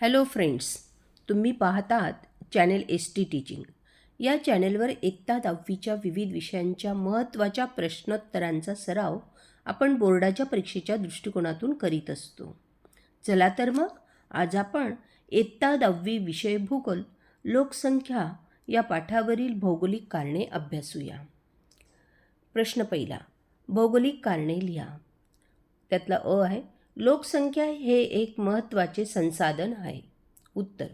Hello friends, तुम्ही पाहतात channel ST teaching. या चॅनेलवर इयत्ता 10वीच्या विविध विषयांच्या महत्त्वाच्या प्रश्नोत्तरांचा सराव आपण बोर्डाच्या परीक्षेच्या दृष्टिकोनातून करीत असतो. चला तर मग आज आपण इयत्ता 10वी विषय भूगोल लोकसंख्या या पाठावरील भौगोलिक कारणे अभ्यासूया. प्रश्न पहिला, भौगोलिक कारणे लिहा. त्यातला अ आहे, लोकसंख्या हे एक महत्त्वाचे संसाधन आहे. उत्तर,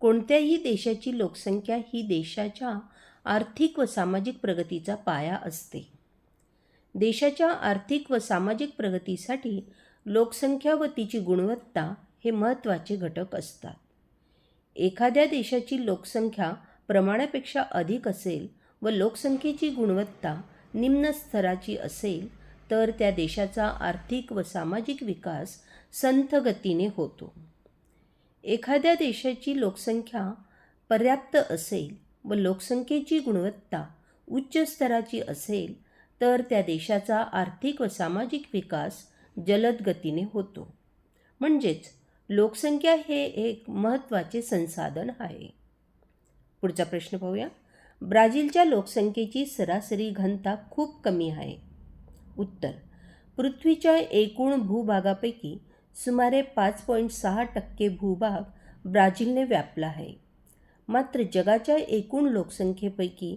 कोणत्याही देशाची लोकसंख्या ही देशाच्या आर्थिक व सामाजिक प्रगतीचा पाया असते. देशाच्या आर्थिक व सामाजिक प्रगतीसाठी लोकसंख्या व तिची गुणवत्ता हे महत्त्वाचे घटक असतात. एखाद्या देशाची लोकसंख्या प्रमाणापेक्षा अधिक असेल व लोकसंख्येची गुणवत्ता निम्न स्तराची असेल तर त्या देशाचा आर्थिक व सामाजिक विकास संथ गतीने होतो. एखाद्या देशाची लोकसंख्या पर्याप्त असेल व लोकसंख्येची गुणवत्ता उच्च स्तराची असेल तर त्या देशाचा आर्थिक व सामाजिक विकास जलद गतीने होतो. म्हणजेच लोकसंख्या हे एक महत्त्वाचे संसाधन आहे. पुढचा प्रश्न पाहूया. ब्राझीलच्या लोकसंख्येची सरासरी घनता खूप कमी आहे. उत्तर, पृथ्वीच्या एकूण भूभागापैकी सुमारे 5.6% भूभाग ब्राझीलने व्यापला आहे. मात्र जगाच्या एकूण लोकसंख्येपैकी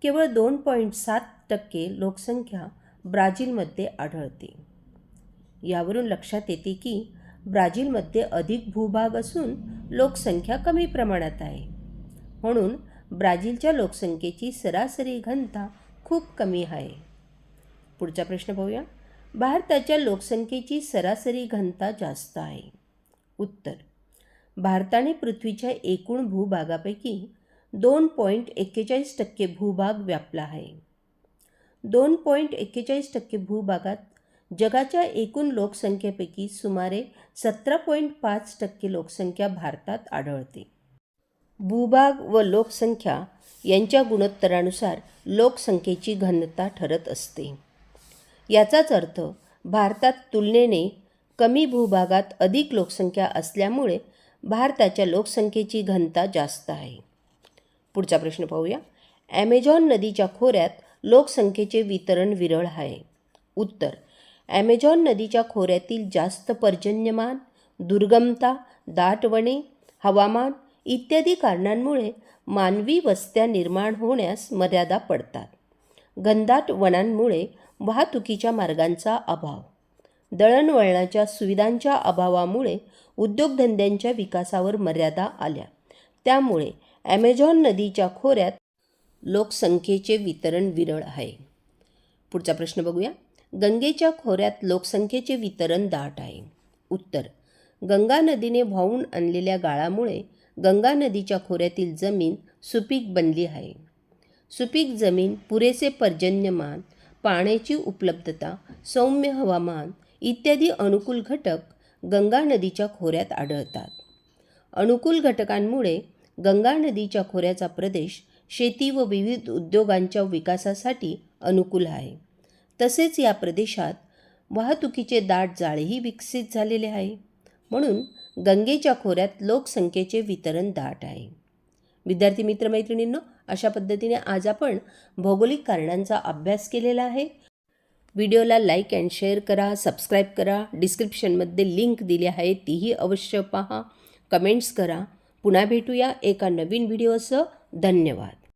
केवळ 2.7% लोकसंख्या ब्राझीलमध्ये आढळते. यावरून लक्षात येते की ब्राझीलमध्ये अधिक भूभाग असून लोकसंख्या कमी प्रमाणात आहे. म्हणून ब्राझीलच्या लोकसंख्येची सरासरी घनता खूप कमी आहे. पुढचा प्रश्न पाहूया. भारताच्या लोकसंख्येची सरासरी घनता जास्त आहे. उत्तर, भारताने पृथ्वीच्या एकूण भूभागापैकी 2.41% भूभाग व्यापला आहे. 2.41% भूभागात जगाच्या एकूण लोकसंख्येपैकी सुमारे 17.5% लोकसंख्या भारतात आढळते. भूभाग व लोकसंख्या यांच्या गुणोत्तरानुसार लोकसंख्येची घनता ठरत असते. याचाच अर्थ भारतात तुलनेने कमी भूभागात अधिक लोकसंख्या असल्यामुळे भारताच्या लोकसंख्येची घनता जास्त आहे. पुढचा प्रश्न पाहूया. ॲमेझॉन नदीच्या खोऱ्यात लोकसंख्येचे वितरण विरळ आहे. उत्तर, ॲमेझॉन नदीच्या खोऱ्यातील जास्त पर्जन्यमान, दुर्गमता, दाट वने, हवामान इत्यादी कारणांमुळे मानवी वस्त्या निर्माण होण्यास मर्यादा पडतात. घनदाट वनांमुळे वाहतुकीच्या मार्गांचा अभाव, दळणवळणाच्या सुविधांच्या अभावामुळे उद्योगधंद्यांच्या विकासावर मर्यादा आल्या. त्यामुळे ॲमेझॉन नदीच्या खोऱ्यात लोकसंख्येचे वितरण विरळ आहे. पुढचा प्रश्न बघूया. गंगेच्या खोऱ्यात लोकसंख्येचे वितरण दाट आहे. उत्तर, गंगा नदीने वाहून आणलेल्या गाळामुळे गंगा नदीच्या खोऱ्यातील जमीन सुपीक बनली आहे. सुपीक जमीन, पुरेसे पर्जन्यमान, पाण्याची उपलब्धता, सौम्य हवामान इत्यादी अनुकूल घटक गंगा नदीच्या खोऱ्यात आढळतात. अनुकूल घटकांमुळे गंगा नदीच्या खोऱ्याचा प्रदेश शेती व विविध उद्योगांच्या विकासासाठी अनुकूल आहे. तसेच या प्रदेशात वाहतुकीचे दाट जाळेही विकसित झालेले आहे. म्हणून गंगेच्या खोऱ्यात लोकसंख्येचे वितरण दाट आहे. विद्यार्थी मित्रमैत्रिणींनो, अशा पद्धतीने आज आपण भौगोलिक कारणांचा अभ्यास केलेला आहे. व्हिडिओला लाईक अँड शेअर करा, सबस्क्राईब करा. डिस्क्रिप्शनमध्ये लिंक दिली आहे, तीही अवश्य पहा. कमेंट्स करा. पुन्हा भेटूया एका नवीन व्हिडिओसह. धन्यवाद.